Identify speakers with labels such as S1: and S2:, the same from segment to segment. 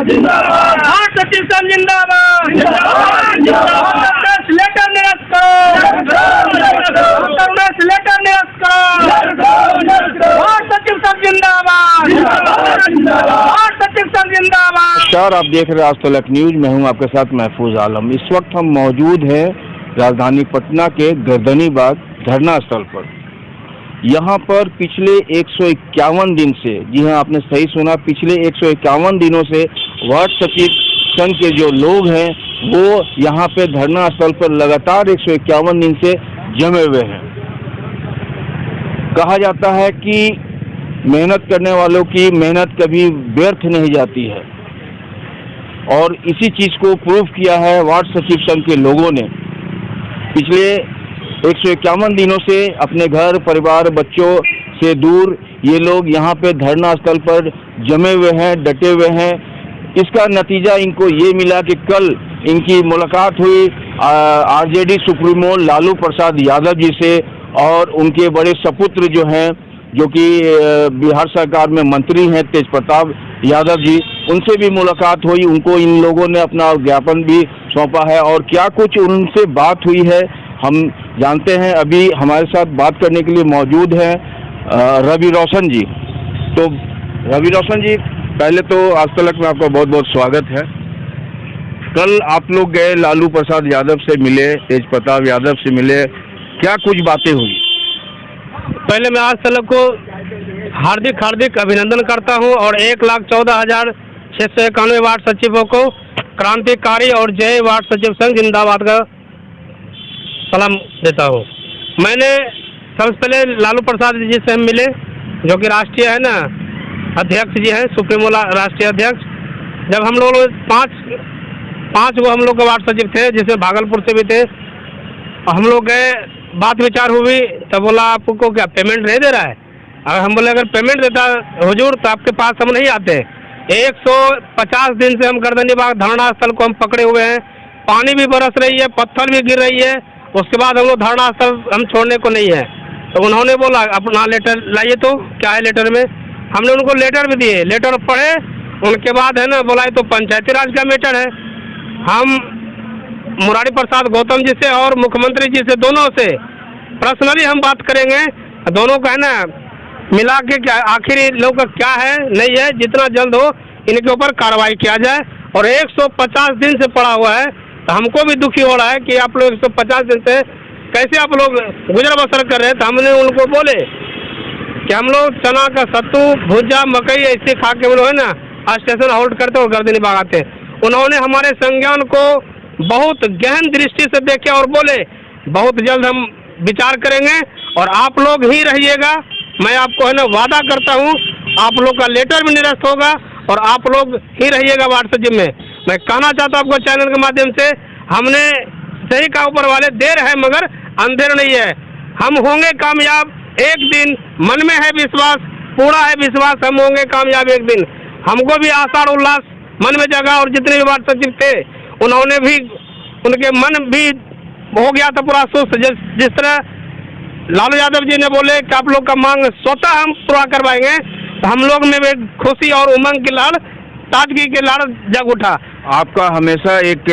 S1: Ward सचिव संघ जिंदाबाद। लेटर निरस्त करो, लेटर निरस्त करो। वार्ड सचिव संघ जिंदाबाद, वार्ड सचिव संघ जिंदाबाद।
S2: नमस्कार, आप देख रहे हैं आज तलक न्यूज। मैं हूं आपके साथ महफूज आलम। इस वक्त हम मौजूद हैं राजधानी पटना के गर्दनीबाग धरना स्थल पर। यहाँ पर पिछले 151 दिन से, जी हाँ आपने सही सुना, पिछले 151 दिनों से वार्ड सचिव संघ के जो लोग हैं वो यहाँ पे धरना स्थल पर लगातार 151 दिन से जमे हुए हैं। कहा जाता है कि मेहनत करने वालों की मेहनत कभी व्यर्थ नहीं जाती है, और इसी चीज को प्रूव किया है वार्ड सचिव संघ के लोगों ने। पिछले 151 दिनों से अपने घर परिवार बच्चों से दूर ये लोग यहाँ पे धरना स्थल पर जमे हुए हैं, डटे हुए हैं। इसका नतीजा इनको ये मिला कि कल इनकी मुलाकात हुई आरजेडी सुप्रीमो लालू प्रसाद यादव जी से, और उनके बड़े सपुत्र जो हैं, जो कि बिहार सरकार में मंत्री हैं, तेज प्रताप यादव जी, उनसे भी मुलाकात हुई। उनको इन लोगों ने अपना ज्ञापन भी सौंपा है, और क्या कुछ उनसे बात हुई है हम जानते हैं। अभी हमारे साथ बात करने के लिए मौजूद हैं रवि रोशन जी। तो रवि रोशन जी, पहले तो आज तलक में आपका बहुत बहुत स्वागत है। कल आप लोग गए, लालू प्रसाद यादव से मिले, तेज प्रताप यादव से मिले, क्या कुछ बातें हुई?
S3: पहले मैं आज तलक को हार्दिक हार्दिक अभिनंदन करता हूं, और 1,14,691 वार्ड सचिवों को क्रांतिकारी और जय वार्ड सचिव संघ जिंदाबाद का सलाम देता हूं। मैंने सबसे पहले लालू प्रसाद जी से हम मिले, जो कि राष्ट्रीय है ना अध्यक्ष जी हैं, सुप्रीमो राष्ट्रीय अध्यक्ष। जब हम लोग पाँच वो हम लोग के वार्ड सचिव थे, जिसमें भागलपुर से भी थे। हम लोग गए, बात विचार हुई, तो बोला आपको क्या पेमेंट नहीं दे रहा है? अगर हम बोले अगर पेमेंट देता हुजूर तो आपके पास हम नहीं आते। 150 दिन से हम गर्दनीबाग धरना स्थल को हम पकड़े हुए हैं। पानी भी बरस रही है, पत्थर भी गिर रही है, उसके बाद हम लोग धरना स्थल हम छोड़ने को नहीं है। तो उन्होंने बोला अपना लेटर लाइए, तो क्या है लेटर में? हमने उनको लेटर भी दिए, लेटर पढ़े, उनके बाद है ना बोला तो पंचायती राज का मैटर है। हम मुरारी प्रसाद गौतम जी से और मुख्यमंत्री जी से, दोनों से पर्सनली हम बात करेंगे। दोनों का है ना मिला के क्या आखिर लोग का क्या है नहीं है, जितना जल्द हो इनके ऊपर कार्रवाई किया जाए। और 150 दिन से पड़ा हुआ है, तो हमको भी दुखी हो रहा है कि आप लोग 150 दिन से कैसे आप लोग गुजर बसर कर रहे हैं। तो हमने उनको बोले कि हम लोग चना का सत्तू भुजा मकई ऐसे खा के हम लोग है ना स्टेशन होल्ड करते और गर्दनीबाग आते। उन्होंने हमारे संज्ञान को बहुत गहन दृष्टि से देखे और बोले बहुत जल्द हम विचार करेंगे, और आप लोग ही रहिएगा। मैं आपको है ना वादा करता हूँ, आप लोग का लेटर भी निरस्त होगा और आप लोग ही रहिएगा वार्ड सचिव में। मैं कहना चाहता हूँ आपको चैनल के माध्यम से, हमने सही का ऊपर वाले देर है मगर अंधेर नहीं है। हम होंगे कामयाब एक दिन, मन में है विश्वास, पूरा है विश्वास, हम होंगे कामयाब एक दिन। हमको भी आशा और उल्लास मन में जगा, और जितने भी वार्ड सचिव थे उन्होंने भी, उनके मन भी हो गया था पूरा सुस्त। जिस तरह लालू यादव जी ने बोले कि आप लोग का मांग स्वतः हम पूरा करवाएंगे, तो हम लोग में भी खुशी और उमंग की लहर, ताजगी की लहर जग उठा।
S2: आपका हमेशा एक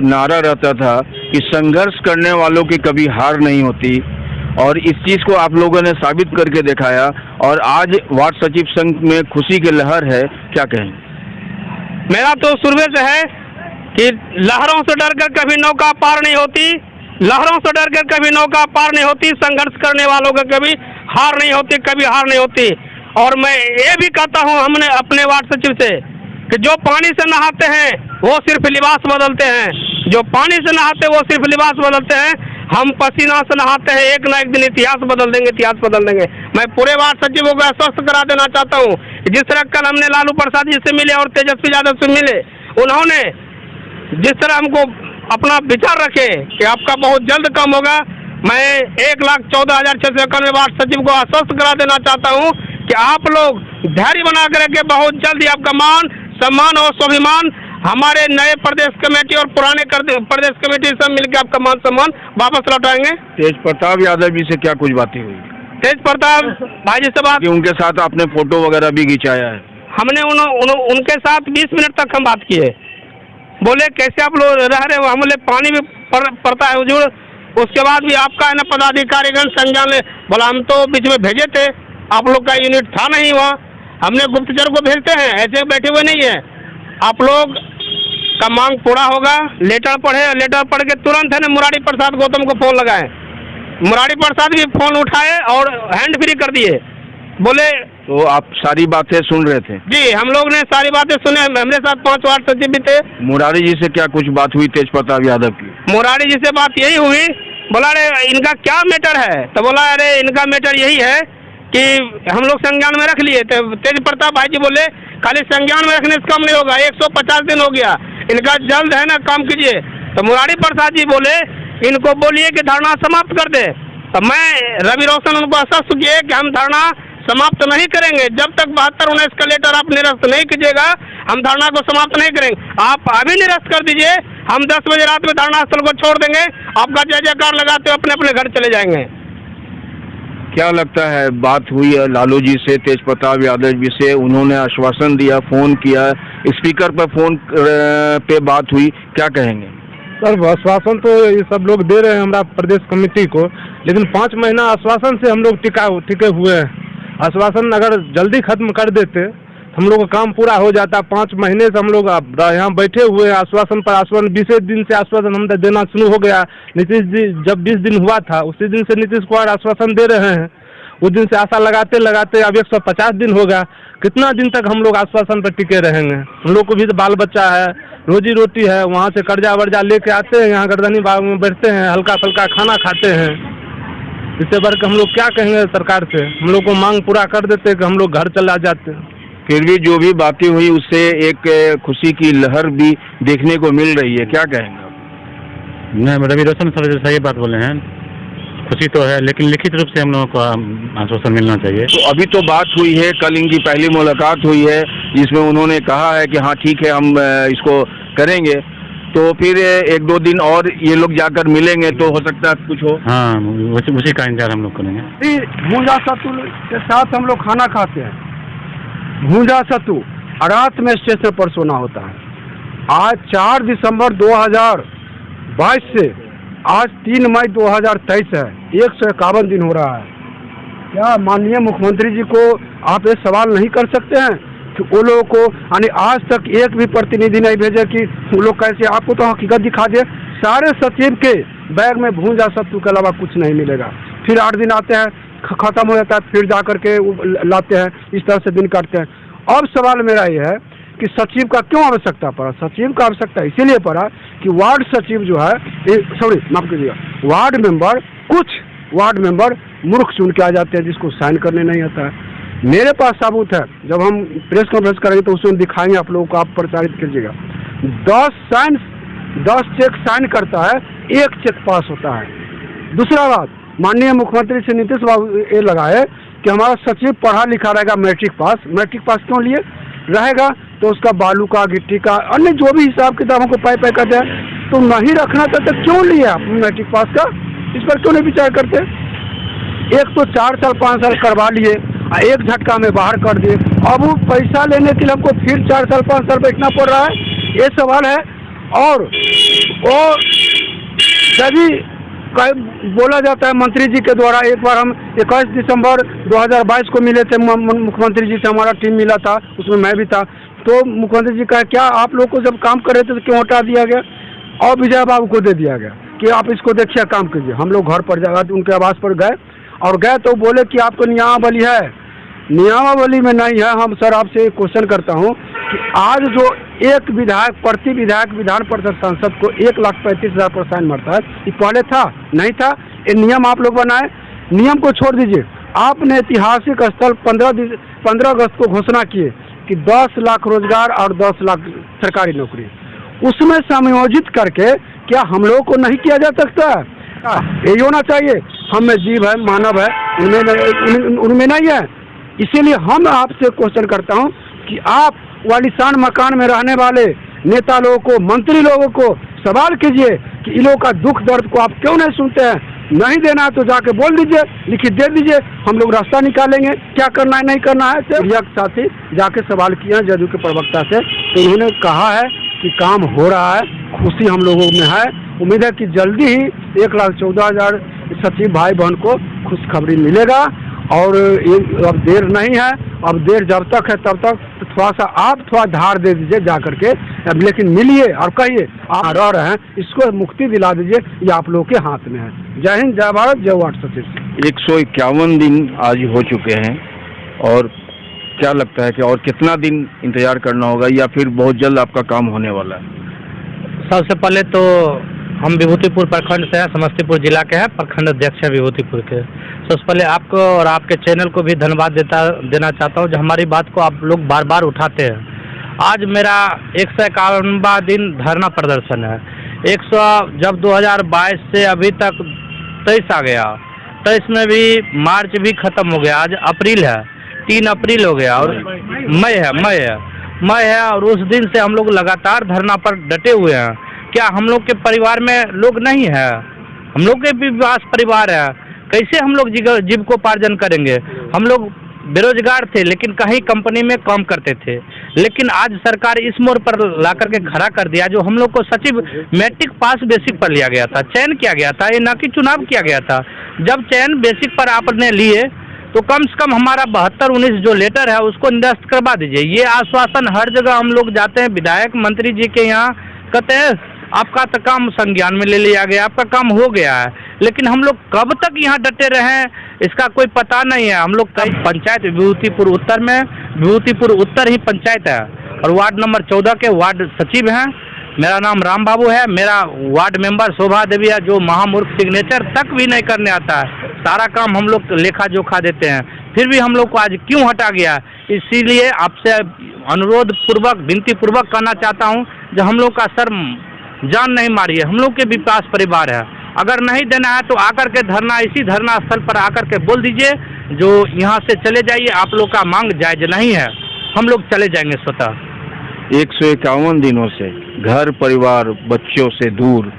S2: नारा रहता था कि संघर्ष करने वालों की कभी हार नहीं होती, और इस चीज को आप लोगों ने साबित करके दिखाया। और आज वार्ड सचिव संघ में खुशी की लहर है, क्या कहें?
S3: मेरा तो शुरू से है कि लहरों से डरकर कभी नौका पार नहीं होती, लहरों से डरकर कभी नौका पार नहीं होती, संघर्ष करने वालों का कभी हार नहीं होती, कभी हार नहीं होती। और मैं ये भी कहता हूँ हमने अपने वार्ड सचिव से कि जो पानी से नहाते हैं वो सिर्फ लिबास बदलते हैं, जो पानी से नहाते वो सिर्फ लिबास बदलते हैं। हम पसीना से नहाते हैं, एक ना एक दिन इतिहास बदल देंगे, इतिहास बदल देंगे। मैं पूरे वार्ड सचिवों को आश्वस्त करा देना चाहता हूँ, जिस तरह कल हमने लालू प्रसाद जी से मिले और तेजस्वी यादव से मिले, उन्होंने जिस तरह हमको अपना विचार रखे कि आपका बहुत जल्द काम होगा, मैं 1,14,691 वार्ड सचिव को आश्वस्त करा देना चाहता हूँ कि आप लोग धैर्य बना कर के बहुत जल्द ही आपका मान सम्मान और स्वाभिमान हमारे नए प्रदेश कमेटी और पुराने प्रदेश कमेटी सब मिलकर आपका मान सम्मान वापस लौटाएंगे।
S2: तेज प्रताप यादव जी से क्या कुछ बातें हुई?
S3: तेज प्रताप भाई जी से बात,
S2: उनके साथ आपने फोटो वगैरह भी खिंचाया है?
S3: हमने उनके साथ 20 मिनट तक हम बात किए। बोले कैसे आप लोग रह रहे हो, हम बोले पानी भी पड़ता है हुजूर, उसके बाद भी आपका है ना पदाधिकारीगण संज्ञान ले। बोला हम तो बीच में भेजे थे, आप लोग का यूनिट था नहीं वहाँ, हमने गुप्तचर को भेजते हैं, ऐसे बैठे हुए नहीं है। आप लोग का मांग पूरा होगा, लेटर पढ़े, लेटर पढ़ के तुरंत है ना मुरारी प्रसाद गौतम को फोन लगाए। मुरारी प्रसाद भी फोन उठाए और हैंड फ्री कर दिए। बोले
S2: तो आप सारी बातें सुन रहे थे?
S3: जी, हम लोग ने सारी बातें सुने, हमारे साथ 5 वार्ड सचिव भी थे।
S2: मुरारी जी से क्या कुछ बात हुई तेज प्रताप यादव की?
S3: मुरारी जी से बात यही हुई, बोला अरे इनका क्या मैटर है, तो बोला अरे इनका मैटर यही है कि हम लोग संज्ञान में रख लिए। तो तेज प्रताप भाई जी बोले खाली संज्ञान में रखने से कम नहीं होगा, 150 दिन हो गया, इनका जल्द है ना काम कीजिए। तो मुरारी प्रसाद जी बोले इनको बोलिए कि धरना समाप्त कर दे। तो मैं रवि रोशन उनको आश्वस्त किए कि हम धरना समाप्त नहीं करेंगे जब तक 72-19 का लेटर आप निरस्त नहीं कीजिएगा, हम धरना को समाप्त नहीं करेंगे। आप अभी निरस्त कर दीजिए, हम 10 बजे रात में धरना स्थल को छोड़ देंगे, आपका जय जयकार लगाते हुए अपने अपने घर चले जाएंगे।
S2: क्या लगता है, बात हुई है लालू जी से, तेज प्रताप यादव जी से, उन्होंने आश्वासन दिया, फोन किया, स्पीकर पर फोन पे बात हुई, क्या कहेंगे?
S4: सर आश्वासन तो ये सब लोग दे रहे हैं हमारा प्रदेश कमेटी को, लेकिन 5 महीना आश्वासन से हम लोग टिके हुए हैं। आश्वासन अगर जल्दी खत्म कर देते हम लोग का काम पूरा हो जाता। 5 महीने से हम लोग यहाँ बैठे हुए हैं, आश्वासन पर आश्वासन, 20 दिन से आश्वासन हम देना शुरू हो गया। नीतीश जी जब 20 दिन हुआ था उसी दिन से नीतीश कुमार आश्वासन दे रहे हैं, उस दिन से आशा लगाते लगाते अब 150 दिन हो गया। कितना दिन तक हम लोग आश्वासन पर टिके रहेंगे? हम लोग को भी तो बाल बच्चा है, रोजी रोटी है, वहाँ से कर्जा वर्जा लेके आते हैं, यहाँ गर्दनी बाग में बैठते हैं, हल्का फुल्का खाना खाते हैं। इससे बढ़ के हम लोग क्या कहेंगे सरकार से? हम लोग को मांग पूरा कर देते कि हम लोग घर चला जाते।
S2: फिर भी जो भी बातें हुई उससे एक खुशी की लहर भी देखने को मिल रही है, क्या कहेंगे आप?
S5: नहीं, रवि रोशन सर जैसा ये बात बोले हैं, खुशी तो है, लेकिन लिखित रूप से हम लोगों को आश्वासन मिलना चाहिए।
S2: तो अभी तो बात हुई है, कल इनकी पहली मुलाकात हुई है जिसमें उन्होंने कहा है कि हाँ ठीक है हम इसको करेंगे, तो फिर 1-2 दिन और ये लोग जाकर मिलेंगे तो हो सकता है कुछ हो।
S5: हाँ, उसी का इंतजार हम लोग करेंगे।
S4: भूंजा सत्तू के साथ हम लोग खाना खाते हैं, भूंजा सत्तू, रात में स्टेशन पर सोना होता है। आज 4 दिसंबर 2022 से आज 3 मई 2023 है, 151 दिन हो रहा है। क्या माननीय मुख्यमंत्री जी को आप ये सवाल नहीं कर सकते हैं कि वो लोगों को यानी आज तक एक भी प्रतिनिधि नहीं भेजे कि वो लोग कैसे, आपको तो हकीकत दिखा दे। सारे सचिव के बैग में भूंजा सत्तू के अलावा कुछ नहीं मिलेगा। फिर 8 दिन आते हैं, खत्म हो जाता है, फिर जा करके लाते हैं, इस तरह से दिन काटते हैं। अब सवाल मेरा ये है कि सचिव का क्यों आवश्यकता पड़ा? सचिव का आवश्यकता इसीलिए पड़ा कि वार्ड सचिव जो है, माफ कीजिएगा, वार्ड मेंबर, कुछ वार्ड मेंबर मूर्ख चुन के आ जाते हैं जिसको साइन करने नहीं आता है। मेरे पास सबूत है, जब हम प्रेस कॉन्फ्रेंस करेंगे तो उसमें दिखाएंगे आप लोगों को, आप प्रचारित कीजिएगा। 10 चेक साइन करता है, 1 चेक पास होता है। दूसरा बात, माननीय मुख्यमंत्री से नीतीश बाबू ये लगाए कि हमारा सचिव पढ़ा लिखा रहेगा, मैट्रिक पास क्यों लिए रहेगा? तो उसका बालू का, गिट्टी का, अन्य जो भी हिसाब किताब हमको पाई करते हैं, तो नहीं रखना था तो क्यों लिए आप मैट्रिक पास का? इस पर क्यों नहीं विचार करते? एक तो 4 साल 5 साल करवा लिए, एक झटका में बाहर कर दिए, अब वो पैसा लेने के लिए हमको फिर 4 साल 5 साल बैठना पड़ रहा है, ये सवाल है। और वो सभी बोला जाता है मंत्री जी के द्वारा। एक बार हम 21 दिसंबर 2022 को मिले थे मुख्यमंत्री जी से, हमारा टीम मिला था, उसमें मैं भी था। तो मुख्यमंत्री जी कहा क्या आप लोग को जब काम कर रहे थे तो क्यों हटा दिया गया और विजय बाबू को दे दिया गया कि आप इसको देखिए काम कीजिए। हम लोग घर पर जाकर उनके आवास पर गए और गए तो बोले कि आपको नियमावली है, नियमावली में नहीं है। हम सर आपसे क्वेश्चन करता हूं कि आज जो एक विधायक प्रति विधायक विधान परिषद सांसद को 1,35,000 पर साइन मरता है, ये पहले था नहीं था? ये नियम आप लोग बनाए, नियम को छोड़ दीजिए। आपने ऐतिहासिक स्थल 15 अगस्त को घोषणा किए कि 10 लाख रोजगार और 10 लाख सरकारी नौकरी, उसमें समायोजित करके क्या हम लोगों को नहीं किया जा सकता? यही होना चाहिए। हम में जीव है, मानव है, उनमें नहीं है। इसीलिए हम आपसे क्वेश्चन करता हूं कि आप वालिशान मकान में रहने वाले नेता लोगों को, मंत्री लोगों को सवाल कीजिए कि इन लोगों का दुख दर्द को आप क्यों नहीं सुनते हैं? नहीं देना है तो जाके बोल दीजिए, लिखित दे दीजिए, हम लोग रास्ता निकालेंगे, क्या करना है नहीं करना है। मीडिया के साथ ही जाके सवाल किया है जदयू के प्रवक्ता से, तो उन्होंने कहा है कि काम हो रहा है, खुशी हम लोगों में है। उम्मीद है कि जल्दी ही 1,14,000 सचिव भाई बहन को खुशखबरी मिलेगा। और ये अब देर नहीं है, अब देर जब तक है तब तक तो थोड़ा सा आप थोड़ा धार दे दीजिए जा करके, अब लेकिन मिलिए और कहिए आप रह रहे हैं, इसको मुक्ति दिला दीजिए, ये आप लोगों के हाथ में है। जय हिंद, जय भारत, जय वार्ड सचिव।
S2: 151 दिन आज हो चुके हैं और क्या लगता है कि और कितना दिन इंतजार करना होगा या फिर बहुत जल्द आपका काम होने वाला है?
S3: सबसे पहले तो हम विभूतिपुर प्रखंड से हैं, समस्तीपुर जिला के हैं, प्रखंड अध्यक्ष हैं विभूतिपुर के। सबसे पहले आपको और आपके चैनल को भी धन्यवाद देना चाहता हूं जो हमारी बात को आप लोग बार बार उठाते हैं। आज मेरा 151वां दिन धरना प्रदर्शन है। 100 जब 2022 से अभी तक 23 आ गया, 23 में भी मार्च भी खत्म हो गया, आज अप्रैल है, 3 अप्रैल हो गया और मई है और उस दिन से हम लोग लगातार धरना पर डटे हुए हैं। क्या हम लोग के परिवार में लोग नहीं है? हम लोग के भी पास परिवार है, कैसे हम लोग जीविकोपार्जन करेंगे? हम लोग बेरोजगार थे लेकिन कहीं कंपनी में काम करते थे, लेकिन आज सरकार इस मोड़ पर ला करके खड़ा कर दिया। जो हम लोग को सचिव मैट्रिक पास बेसिक पर लिया गया था, चयन किया गया था, ये ना कि चुनाव किया गया था। जब चयन बेसिक पर आपने लिए तो कम से कम हमारा 72-19 जो लेटर है उसको निरस्त करवा दीजिए। ये आश्वासन हर जगह हम लोग जाते हैं, विधायक मंत्री जी के यहाँ कहते हैं आपका तो काम संज्ञान में ले लिया गया, आपका काम हो गया है, लेकिन हम लोग कब तक यहाँ डटे रहें इसका कोई पता नहीं है। हम लोग कई पंचायत विभूतिपुर उत्तर में, विभूतिपुर उत्तर ही पंचायत है और वार्ड नंबर 14 के वार्ड सचिव हैं। मेरा नाम राम बाबू है, मेरा वार्ड मेंबर शोभा देवी है जो महामूर्ख सिग्नेचर तक भी नहीं करने आता है, सारा काम हम लोग लेखा जोखा देते हैं, फिर भी हम लोग को आज क्यों हटा गया? इसीलिए आपसे अनुरोध पूर्वक विनती पूर्वक कहना चाहता हूँ जो हम लोग का सर जान नहीं मारिए, हम लोग के भी पास परिवार है, अगर नहीं देना है तो आकर के धरना, इसी धरना स्थल पर आकर के बोल दीजिए जो यहाँ से चले जाइए, आप लोग का मांग जायज नहीं है, हम लोग चले जाएंगे स्वतः।
S2: 151 दिनों से घर परिवार बच्चों से दूर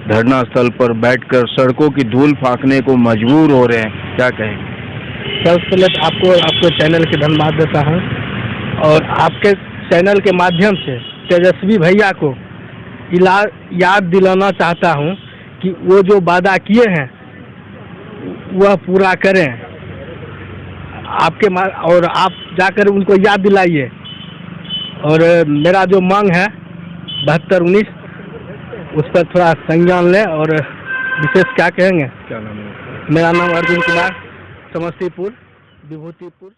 S2: धरना स्थल पर बैठकर सड़कों की धूल फाँकने को मजबूर हो रहे हैं, क्या कहेंगे?
S3: सबसे पहले आपको चैनल के धन्यवाद देता हूँ और आपके चैनल के माध्यम से तेजस्वी भैया को याद दिलाना चाहता हूँ कि वो जो वादा किए हैं वह पूरा करें और आप जाकर उनको याद दिलाइए। और मेरा जो मांग है 72-19 उस पर थोड़ा संज्ञान लें। और विशेष क्या कहेंगे?
S2: क्या नाम है?
S3: मेरा नाम अर्जुन कुमार, समस्तीपुर विभूतिपुर।